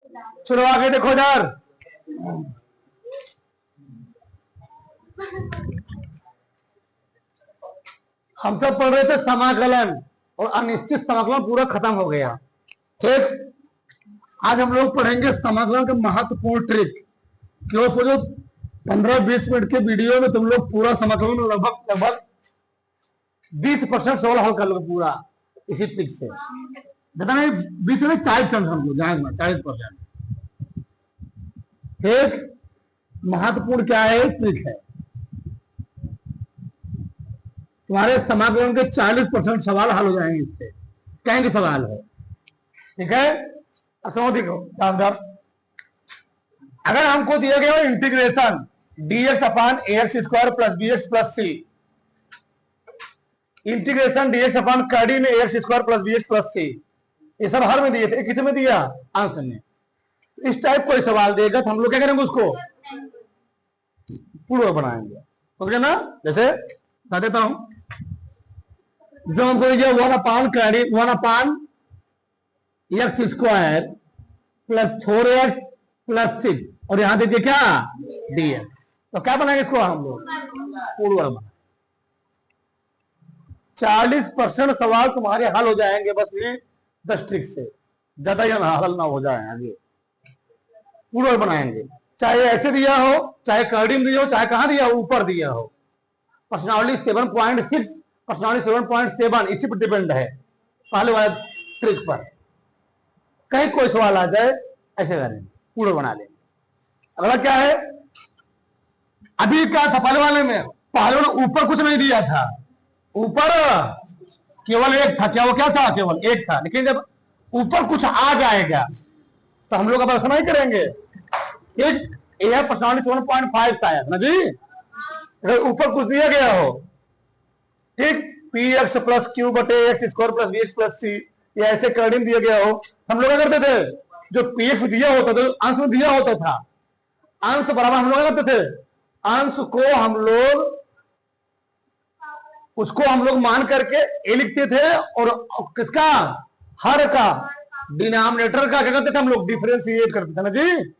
चलो आगे देखो इधर। हम सब पढ़ रहे थे समाकलन, और अनिश्चित समाकलन पूरा खत्म हो गया। ठीक, आज हम लोग पढ़ेंगे समाकलन का महत्वपूर्ण ट्रिक। क्यों जो 15-20 मिनट के वीडियो में तुम लोग पूरा समाकलन लगभग लगभग 20% सवाल हल कर लो पूरा इसी ट्रिक से। बता नहीं 20 में 40% समझो, जाएगा 40%। ठीक, महत्वपूर्ण क्या है, ट्रिक है। तुम्हारे समाकलन के 40% सवाल हल हो जाएंगे इससे, कहेंगे सवाल है। ठीक है, अब समझ देखो ध्यान। अगर हमको दिया गया इंटीग्रेशन dx अपान ax square plus bx plus c, integration dx अपान कर्डी में ax square plus bx plus c, ये सब हर में दिए थे, किस में दिया, आंसर में। इस टाइप कोई सवाल देगा तो हम लोग क्या करेंगे, उसको पूर्ण बनाएंगे, समझ गए ना। जैसे बता देता हूं, जो हमको दिया 1 अपान कर्डी 1 upon X square plus 4x plus 6, और यहां देखिए क्या dx, तो क्या बनाएंगे इसको हम लोग, पूर्ण बनाएंगे। 40% सवाल तुम्हारे हल हो जाएंगे बस ये 10 ट्रिक से, ज्यादा ही हल ना हो जाए। आगे पूर्ण बनाएंगे, चाहे ऐसे दिया हो, चाहे कर्डी में दिया हो, चाहे कहां दिया हो, ऊपर दिया हो। पर्सनालिटी 7.6, पर्सनालिटी 7.7 इसी पर डिपेंड है, पहले वाले ट्रिक पर। कहीं कोई सवाल आ जाए ऐसे करेंगे, पूर्ण बना लेंगे। अगला क्या है, अभी क्या था पहले वाले में, पहले वाले ऊपर कुछ नहीं दिया था, ऊपर केवल एक था। क्या वो क्या था, केवल एक था। लेकिन जब ऊपर कुछ आ जाएगा तो हम लोग अब ऐसा नहीं करेंगे। एक यह पर्सनालिटी 7.5 आया ना जी, अगर ऊपर कुछ दिया गया हो, ठीक, पी एक्स प्लस क्यू बटे X square plus B X plus C, या ऐसे कर्डिंग दिया गया हो, हम लोग क्या करते थे, जो पी एक्स दिया होता था, अंश में दिया होता था, अंश बराबर हम लोग करते थे, अंश को हम लोग उसको हम लोग मान करके ए लिखते थे, और किसका, हर का, डिनोमिनेटर का क्या करते थे हम लोग, डिफरेंशिएट करते थे ना जी।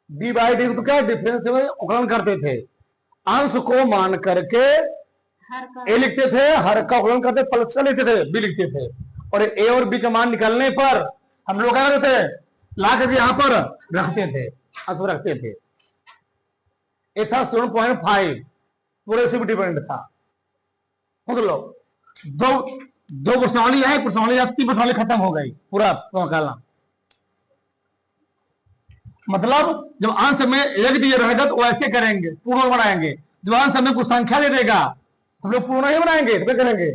डी बाई डी तो क्या डिफरेंस उकलन करते थे, अंश को मान करके ए लिखते थे, हर का उकलन करते, प्लस लिखते थे, बी लिखते थे, और ए और बी का मान निकालने पर हम लोग क्या करते थे, ला करके यहां पर रखते थे, अंश रखते थे। ये था 7.5, पूरे से भी डिपेंड था। मतलब दो प्रश्नावली है, प्रश्नावली तीन प्रश्नावली खत्म हो गई, पूरा कालम। मतलब जब अंश में एक दिए रहेगा तो वैसे करेंगे, पूर्ण बनाएंगे। जब अंश में कुछ संख्या दे देगा हम लोग पूर्ण नहीं बनाएंगे, तो क्या करेंगे,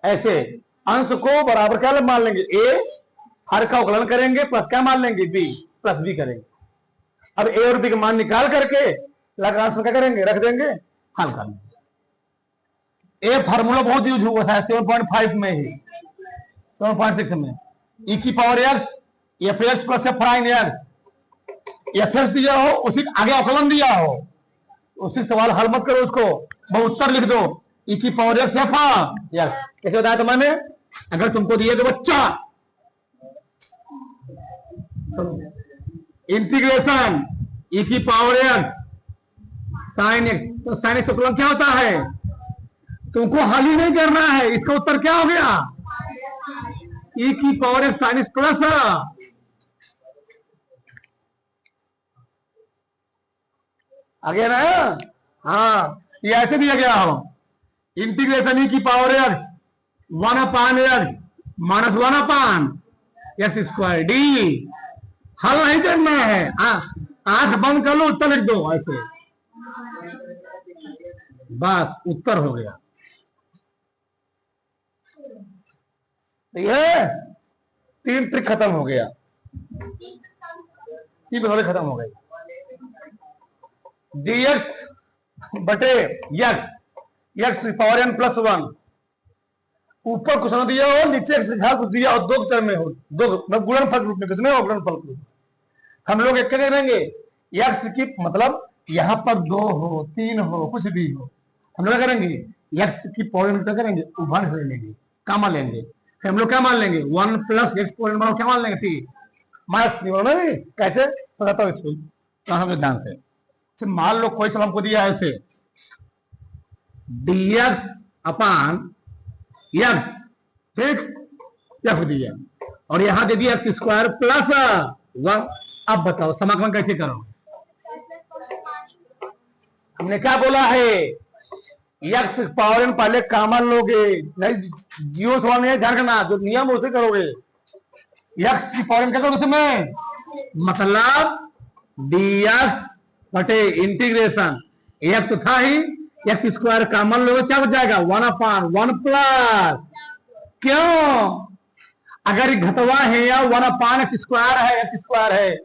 ऐसे अंश को बराबर क्या मान लेंगे, ए, हर का उकलन करेंगे, प्लस क्या मान लेंगे, बी, प्लस बी करेंगे। अब ए और बी का मान निकाल करके लगा अंश में क्या करेंगे, रख देंगे, हल कर लेंगे। ए फार्मूला बहुत यूज हुआ था 7.5 में ही, 7.6 में, ई की power x F x plus F prime x, F x दिया हो उसी आगे अवकलन दिया हो, उसी सवाल हल मत करो, उसको बहुत उत्तर लिख दो, ई की पावर एक्स एफ एक्स। कैसे बताया था मैंने, अगर तुमको दिए तो बच्चा इंटीग्रेशन ई की पावर एक्स साइन एक्स, तो साइन एक्स अवकलन क्या होता है, तुमको हल ही नहीं करना है, इसका उत्तर क्या हो गया, ई की power X sine X plus, आ गया ना। हाँ, ये ऐसे दिया गया हो, इंटीग्रेशन ई की power x 1 upon x minus 1 upon X square D, हल नहीं करना है, आंख बंद कर लो, उत्तर लिख दो ऐसे, बस उत्तर हो गया। ये 3 ट्रिक खत्म हो गया, 3 बदले खत्म हो गई। dx बटे एक्स पावर एन प्लस 1, ऊपर कुछ ना दिया हो, नीचे कुछ दिया हो, दो टर्म में हो, दो गुणनफल रूप में, किसमें हो, गुणनफल रूप। हम लोग एक करेंगे, एक्स की मतलब यहां पर 2 हो 3 हो कुछ भी हो, हम लोग करेंगे एक्स की पावर क्या करेंगे, उभर ले लेंगे, क्या मान लेंगे, फिर हम लोग क्या मान लेंगे, 1 प्लस एक्स पावर क्या मान लेंगे, 3, माइनस 3 नहीं कैसे बताता हूँ इसको ध्यान से। मान लो कोई सवाल हमको दिया है ऐसे dx अपान x, ठीक, एफ दिया और यहां दे दिया एक्स स्क्वायर प्लस 1। अब बताओ समाकलन कैसे करो? हमने क्या बोला है, एक्स पावर एन पहले कॉमन लोगे, नहीं जीरो सवाल नहीं, ध्यान रखना जो नियम उसे करोगे। एक्स की पावर एन क्या करोगे उसमें, मतलब dx बटे इंटीग्रेशन एक्स था ही, एक्स स्क्वायर कॉमन लोगे क्या बच जाएगा 1/1 प्लस, क्यों अगर एक घटवा है या 1/x स्क्वायर है, एक्स स्क्वायर है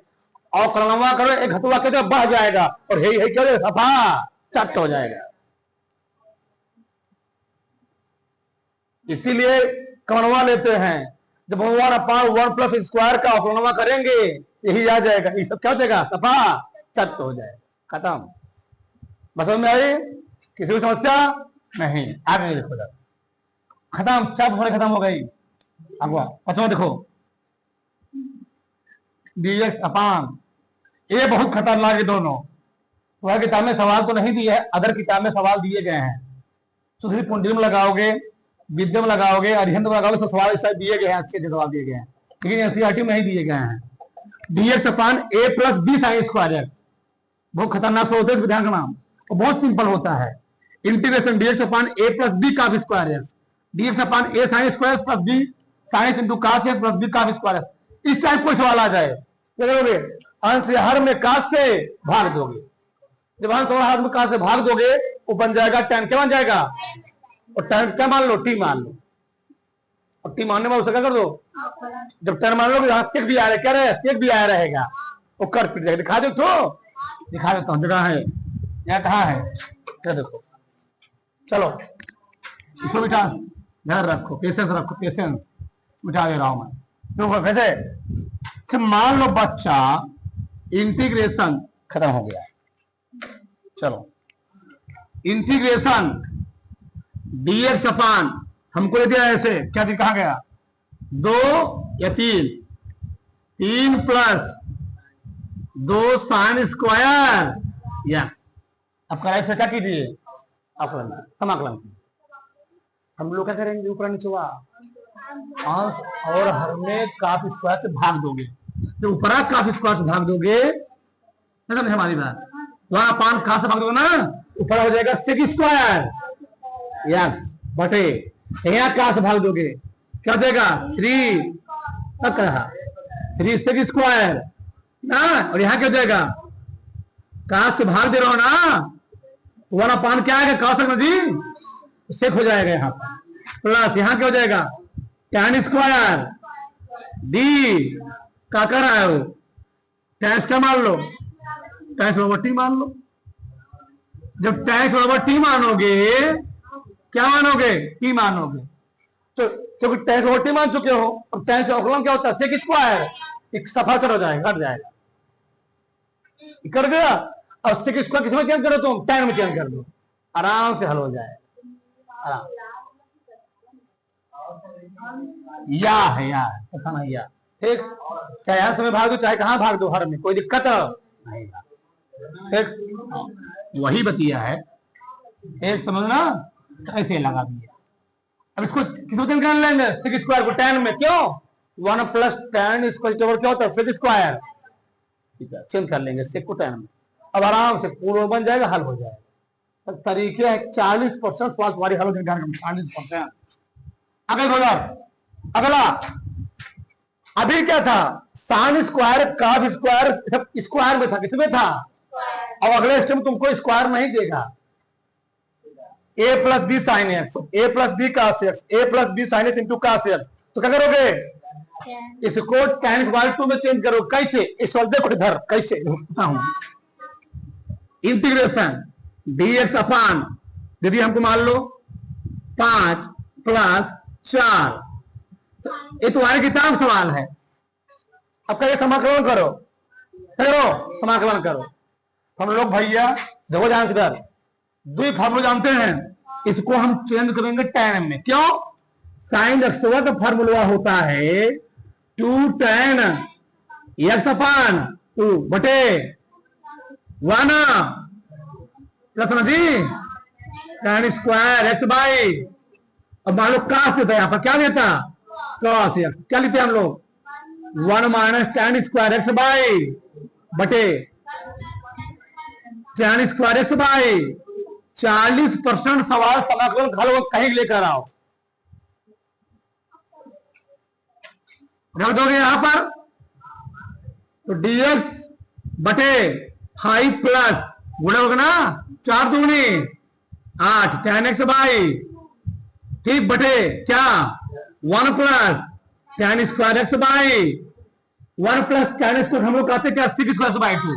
और कलनवा करो एक घटवा के बढ़ जाएगा और है क्या सफा चट हो जाएगा। इसीलिए कलनवा लेते हैं, जब 1/1 प्लस स्क्वायर का कलनवा करेंगे यही आ जाएगा, ये सब क्या हो जाएगा सफा चट हो जाएगा, खत्म। बस में आई, किसी भी समस्या नहीं, आगे देखो जरा, खत्म, चट होने खत्म हो गई। अगवा पचवा देखो dx अपान, ये बहुत खतरनाक है दोनों। तुम्हारी किताब में सवाल तो नहीं दिए है, अदर किताब में सवाल दिए गए हैं, सुधरी पुंडी में लगाओगे, विद्या में लगाओगे, अरिहंत में लगाओगे, सब सवाल शायद दिए गए हैं, अच्छे सवाल दिए गए हैं, लेकिन एनसीईआरटी में नहीं दिए गए हैं। dx upon a plus B sine square x, बहुत खतरनाक होता है, ध्यान रखना, और बहुत सिंपल होता है। Integration dx upon a plus B cos square x, dx upon a sine square plus B sines into cos x plus B cos square x. इस टाइप कोई सवाल आ जाए क्या करोगे, अंश से हर में कास से भाग दोगे, जब अंश और हर में कास से भाग दोगे वो बन जाएगा tan, क्या बन जाएगा, और tan क्या मान लो, टी मान लो, और टी मानने में उसे क्या कर दो, जब tan मान लो यहां सेक भी आ रहा है, क्या रहे सेक भी आया रहेगा, वो कर पिट जाएगा। दिखा दो तो, दिखा देता हूँ, जगह है यहाँ, कहाँ है क्या देखो, चलो इसको बिठा, ध्यान रखो, पेशेंस रखो, पेशेंस बिठा दे रहा हूं मैं, देखो कैसे। मान लो बच्चा इंटीग्रेशन खत्म हो गया, चलो इंटीग्रेशन dx अपान हमको दिया ऐसे, क्या कहा गया 2 या 3 प्लस 2 साइन स्क्वायर यस। अब कराई फिर क्या कीजिए, समाकलन, हम लोग क्या करेंगे, ऊपर नीचे अंश और हर में काफ स्क्वायर से भाग दोगे, तो ऊपर काफ स्क्वायर से भाग दोगे, समझे हमारी बात, वहां पान कहां से भाग दोगे ना, ऊपर हो जाएगा सेक स्क्वायर यस बटे, यहाँ कहां से भाग दोगे, क्या हो जाएगा 3 सेक स्क्वायर ना, और यहाँ क्या हो जाएगा, कहां से भाग दे रहा हो ना, तो वहां पान क्या आएगा, कहा सकना जी सेक हो जाएगा यहाँ पर, प्लस यहाँ क्या हो जाएगा tan स्क्वायर डी का कर रहा है वो, tan क्या मान लो, tan बराबर टी मान लो। जब tan बराबर टी मानोगे, क्या मानोगे, टी मानोगे, तो क्योंकि tan बराबर टी मान चुके हो, अब tan से अवकलन क्या होता है सेक स्क्वायर, एक सफा चढ़ जाएगा, कट जाएगा, कर गया। और सेक स्क्वायर किस में चेंज करो तुम, tan में चेंज कर दो, आराम से हल हो जाएगा, आराम या है या पता नहीं या, ठीक, चाहे यहां समय भाग दो चाहे कहां भाग दो, हर में कोई दिक्कत नहीं, ठीक, वही बतिया है, एक समझना, ऐसे लगा दिया। अब इसको किस वजह कर लेंगे, सेक स्क्वायर को tan में, क्यों 1 प्लस tan स्क्वायर क्या होता है सेक स्क्वायर, ठीक है, चेंज कर लेंगे सेक को tan में, अब आराम से पूरा बन जाएगा, हल हो जाएगा। तो तरीके है 40% सवाल तुम्हारी हल हो जाएगा, 40%। अगला अभी क्या था, साइन स्क्वायर काफ स्क्वायर स्क्वायर में था, किसमें था, अब अगले स्टेप में तुमको स्क्वायर नहीं देगा, a plus B sine x, a plus B cos x, a plus B sine x into cos x, तो क्या करोगे, इसको tan स्क्वायर 2 में चेंज करो, कैसे, इस वाले देखो इधर कैसे इंटीग्रेशन dx अपान दीदी हमको मान लो 5 प्लस 4, ये तुम्हारी किताब सवाल है, अब कहिए समाकलन करो, समाकलन करो। हम लोग भैया देखो जान किधर, दो फार्मूला जानते हैं, इसको हम चेंज करेंगे tan में, क्यों, साइन एक्स का फार्मूला होता है 2 tan एक्स अपान 2 बटे 1 प्लस ना जी tan स्क्वायर एक्स बाई, अब मान लो काश देता है, यहां पर क्या देता कॉस एक्स, क्या लेते हैं हम लोग 1 minus tan square x by बटे tan स्क्वायर एक्स बाई 40% सवाल समाकलन घर कहीं लेकर आओ, रख दोगे यहां पर तो dx बटे 5 प्लस गुणा होगा ना 4 दूनी 8 tan x बाई ठीक बटे क्या 1 plus tan square x by 1 plus tan square हम लोग कहते क्या 6 स्क्वायर बाई 2,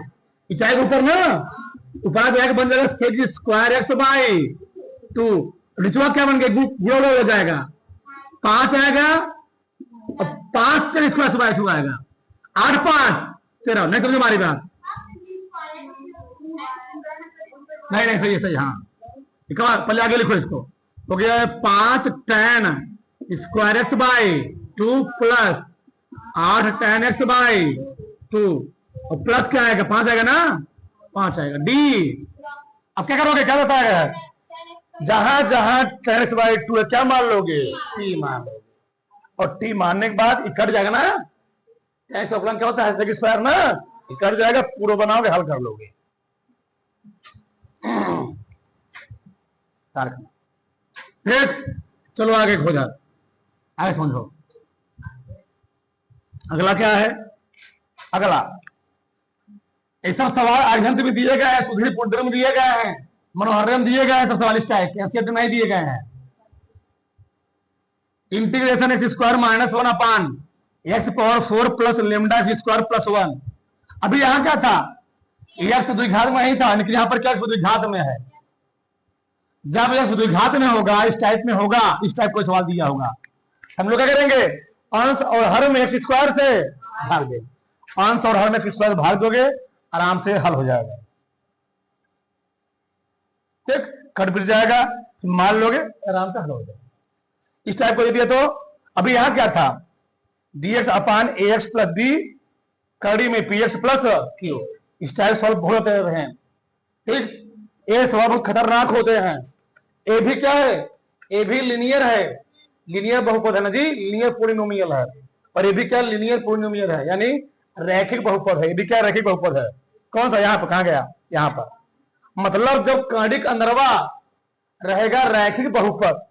चाहे ऊपर ना ऊपर जाएगा बन जाएगा 6 स्क्वायर एक्स बाई 2, निचवा क्या बन गया गुणा हो जाएगा 5 आएगा और 5 tan स्क्वायर बाई 2 आएगा 8 5 13, नहीं समझे हमारी बात, नहीं सही है सही, हाँ पहले आगे लिखो इसको, हो गया 5 tan square x by 2 plus 8 tan x by 2 और प्लस क्या आएगा 5 आएगा ना 5 आएगा डी। अब क्या करोगे, क्या बताया जहां जहां tan x बाई 2 है क्या मान लोगे t मान लोगे, और t मानने के बाद कट जाएगा ना, tan क्या होता है sec स्क्वायर ना, कट जाएगा पूरा बनाओगे हल कर लोगे। ठीक चलो आगे खोजा, आगे समझो अगला क्या है। अगला ऐसा सवाल आर्यंत में दिए गए हैं, सुधीर पुत्र में दिए गए हैं, मनोहरम दिए गए हैं, सब सवाल इस टाइप के हैसियत नहीं दिए गए हैं। Integration x square minus 1 upon x power 4 plus lambda x square plus 1, अभी यहां क्या था एक्स द्विघात में ही था, लेकिन यहां पर क्या द्विघात में है, जब एक्स द्विघात में होगा इस टाइप में होगा, इस टाइप को सवाल दिया होगा, हम लोग क्या करेंगे अंश और हर में एक्स स्क्वायर से भाग देंगे, अंश और हर में एक्स स्क्वायर भाग दोगे आराम से हल हो जाएगा, ठीक कट फिर जाएगा मान लोगे आराम से हल हो जाएगा। इस टाइप को दे दिया तो अभी यहां क्या था dx अपान ax प्लस b कड़ी में px प्लस q, इस टाइप सॉल्व बहुत होते हैं, ठीक ये सवाल बहुत खतरनाक होते हैं। ए भी क्या है, ए भी लिनियर है, लिनियर बहुपद है ना जी, लिनियर पॉलिनोमियल है, और ये भी क्या लिनियर पॉलिनोमियल है यानी रैखिक बहुपद है, ये भी क्या रैखिक बहुपद है। कौन सा यहाँ पर कहां गया, यहाँ पर मतलब जब कणिक अंदरवा रहेगा रैखिक बहुपद,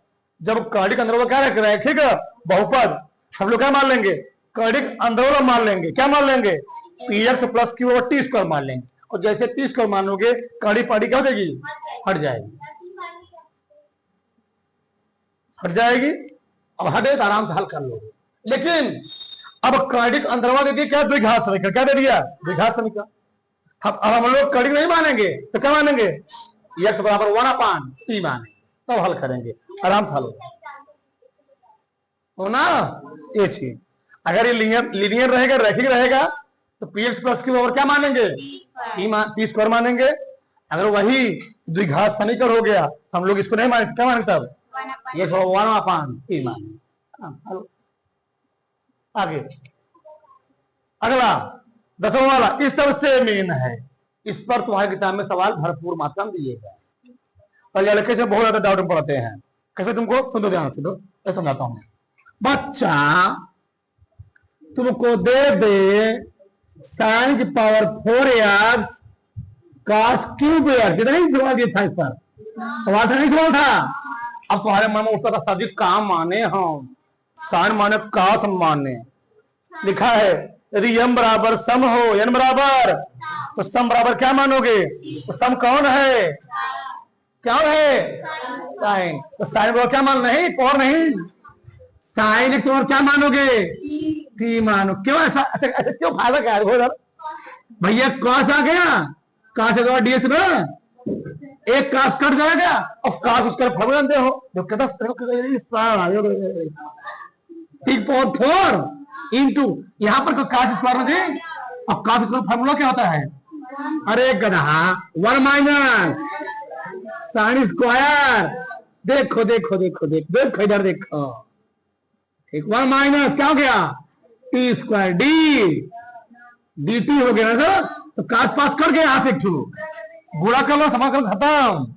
जब कणिक अंदरवा क्या रहेगा रैखिक बहुपद, हम लोग क्या मान लेंगे कणिक अंदरवा मान लेंगे, क्या मान लेंगे px प्लस क्यू और टी स्क्वायर मान लेंगे, और जैसे टी स्क्वायर मानोगे कड़ी पाड़ी क्या हो जाएगी हट जाएगी, हट जाएगी। अब हटे तो आराम से हल कर लोगे, लेकिन अब कणिक अंदरवा दे दिया क्या द्विघात समीकरण, क्या दे दिया द्विघात समीकरण, अब हम लोग कणिक नहीं मानेंगे तो क्या मानेंगे x बराबर 1 अपान टी माने, तब हल करेंगे आराम से हल हो ना। ये चीज अगर ये लीनियर रहेगा रैखिक रहेगा तो px प्लस क्यू और क्या मानेंगे टी स्क्वायर मानेंगे, अगर वही द्विघात समीकरण हो गया हम लोग इसको नहीं मानेंगे, क्या मानेंगे तब ये 1 अपान टी माने। आगे अगला 10वां वाला इस सबसे मेन है, इस पर तुम्हारी किताब में सवाल भरपूर मात्रा में दिए गए, और कैसे बहुत ज्यादा डाउट पढ़ते हैं, कैसे तुमको सुनो ध्यान से दो समझाता हूं। बच्चा तुमको दे दे साइन की power 4x cos cube x, कितना ही सवाल दिया था, इस पर सवाल था नहीं सवाल था, अब तुम्हारे मन में उठता था सभी काम माने हम साइन माने cos माने, लिखा है यदि m बराबर सम हो n बराबर तो सम बराबर क्या मानोगे, तो सम कौन है क्या है साइन, तो साइन बराबर क्या मान नहीं पावर नहीं, साइन एक्स और क्या मानोगे टी मानो, क्यों ऐसा ऐसा क्यों फायदा क्या है भैया, कॉस आ गया कॉस से डीएक्स में एक कॉस कट जाएगा और कॉस उसका फॉर्मूला जानते हो जो कहता ठीक पावर 4 इंटू यहां पर कॉस स्क्वायर में दे, और कॉस स्क्वायर फॉर्मूला क्या होता है, अरे गधा 1 माइनस साइन स्क्वायर, देखो देखो देखो देखो देखो इधर देखो, एक 1 माइनस क्या हो गया टी स्क्वायर डी, dt हो गया ना सर, तो कास पास करके यहां से एक गुणा कर लो, समाकल खत्म।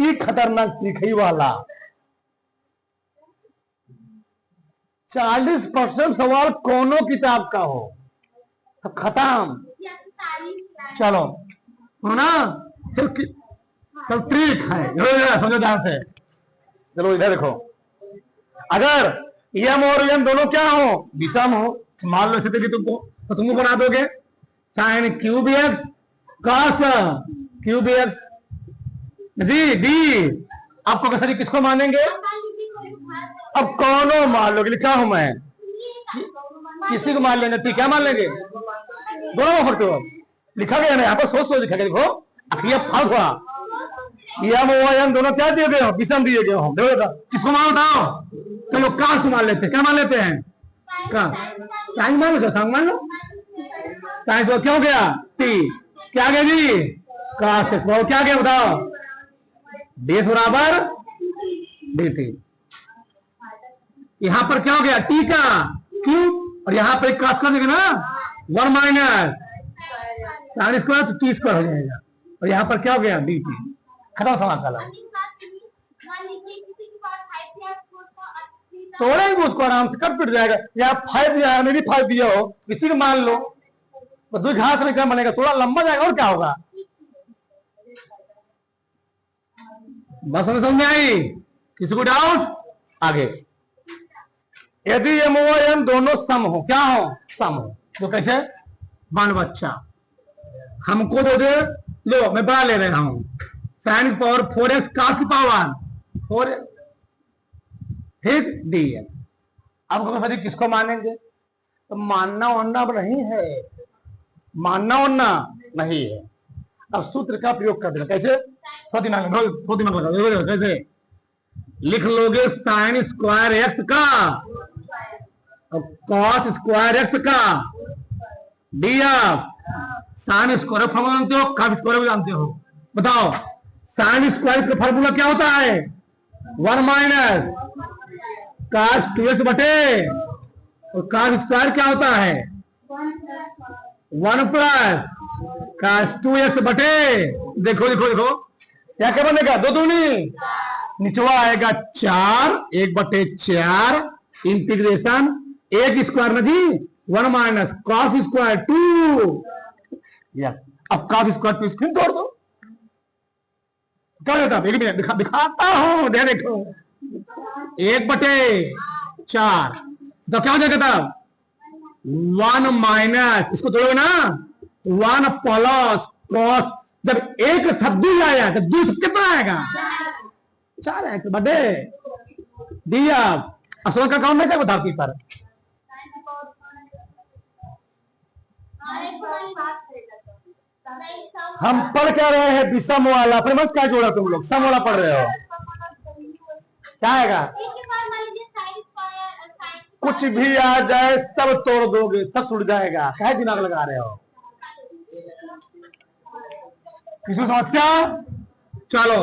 ये खतरनाक त्रिखई वाला 40% सवाल कोनो किताब का हो तो खत्म। चलो हो ना, चलो ट्रिक है, समझो ध्यान से। चलो इधर देखो, अगर यम और यम दोनों क्या हो, विषम हो, मान लो स्थिति की तुमको, तो तुमको बना दोगे sine cube x cos cube x G D. आपको कैसे किसको मानेंगे? अब कौनो मान लो, लिखा हूं मैं, किसी को मान लेंगे, क्या मान लेंगे? दोनों में फर्क हो, लिखा गया ना यहाँ पर, सोच लिखा गया। देखो अखिया फर्क हुआ, यम और यम दोनों क्या दिए गए हो, विषम दिए गए हो। देखो किसको मान बताओ? चलो काश को मान लेते हैं। क्या मान लेते हैं? साइंस मान लो, साइंस मान लो। साइंस को क्यों गया? टी क्या गया जी? काश क्या गया बताओ? बेस बराबर डी टी। यहां पर क्या हो गया? टी का क्यूब, और यहां पर काश कर देगा ना 1 माइनस साइन स्क्वायर, तो टी स्क्वायर हो जाएगा। और यहां पर क्या हो गया? D T. खत्म समाकल। तोड़ेंगे उसको आराम से, कट पिट जाएगा। या 5 दिया है, मेरी 5 दिया हो, किसी को मान लो, तो 2 घास में क्या बनेगा? थोड़ा लंबा जाएगा, और क्या होगा? बस समझ में आई? किसी को डाउट? आगे यदि एम ओ एम दोनों सम हो, क्या हो? सम हो, तो कैसे? मान बच्चा हमको दे दे, लो मैं बड़ा ले रहा हूं, साइन पावर 4x कास की पावर 4x, ठीक डी एम। अब किसको मानेंगे? तो मानना वरना नहीं है, मानना वरना नहीं है। अब सूत्र का प्रयोग कर देना, कैसे? थोड़ा दिमाग लगा, कैसे लिख लोगे? साइन स्क्वायर एक्स का और कॉस स्क्वायर एक्स का D F. Sine square formula जानते हो, कॉस स्क्वायर भी जानते हो। बताओ साइन स्क्वायर का फॉर्मूला क्या होता है? 1 माइनस कास 2x बटे, और कास स्क्वायर क्या होता है? 1 प्लस कास 2x बटे। देखो देखो देखो क्या क्या बनेगा? 2 दूनी, निचवा आएगा 4, 1/4 इंटीग्रेशन 1 स्क्वायर ना जी 1 माइनस कॉस स्क्वायर 2। यस, अब कॉस स्क्वायर 2 फिर तोड़ दो, क्या देता? एक मिनट दिखाता हूं, देखो 1/4, तो क्या हो जाएगा तब? 1 माइनस, इसको तोड़ोगे ना, 1 प्लस कॉस, जब एक थब्बी आया तो दूसरा कितना आएगा? 4 है बड़े दिया। असल का काम नहीं क्या बताती पर हम पढ़ क्या रहे हैं? विषम वाला, अपने बस क्या जोड़ा? तुम लोग सम वाला पढ़ रहे हो, क्या आएगा? कुछ भी आ जाए सब तोड़ दोगे, सब टूट जाएगा, क्या दिमाग लगा रहे हो? किसी समस्या? चलो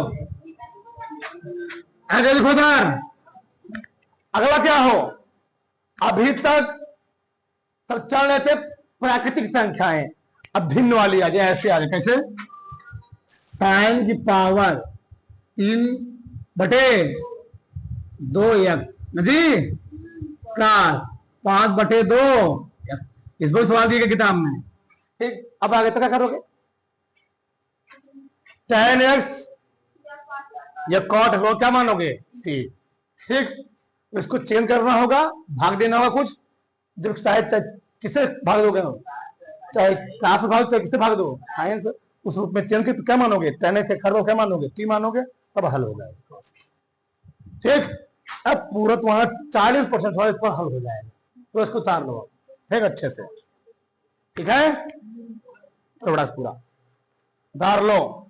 आगे देखो इधर, अगला क्या हो? अभी तक सब चल रहे थे प्राकृतिक संख्याएं, अब भिन्न वाली आ जाए, ऐसे आ जाए, कैसे? साइन की पावर 3/2 जी कास 5/2। इस पर सवाल दिए गए किताब में, ठीक। अब आगे तक क्या करोगे? tan x या कॉट हो, क्या मानोगे? ठीक, ठीक। इसको चेंज करना होगा, भाग देना होगा कुछ, जब शायद किसे भाग दोगे? चाहे काफ भाग, चाहे किसे भाग दो, साइंस उस रूप में चेंज कर, तो क्या मानोगे? tan x खर क्या मानोगे? टी मानोगे, तब हल हो जाएगा, ठीक। अब पूरा तुम्हारा 40% सवाल इस पर हल हो जाएगा, तो इसको उतार लो ठीक अच्छे से, ठीक है? थोड़ा पूरा उतार लो।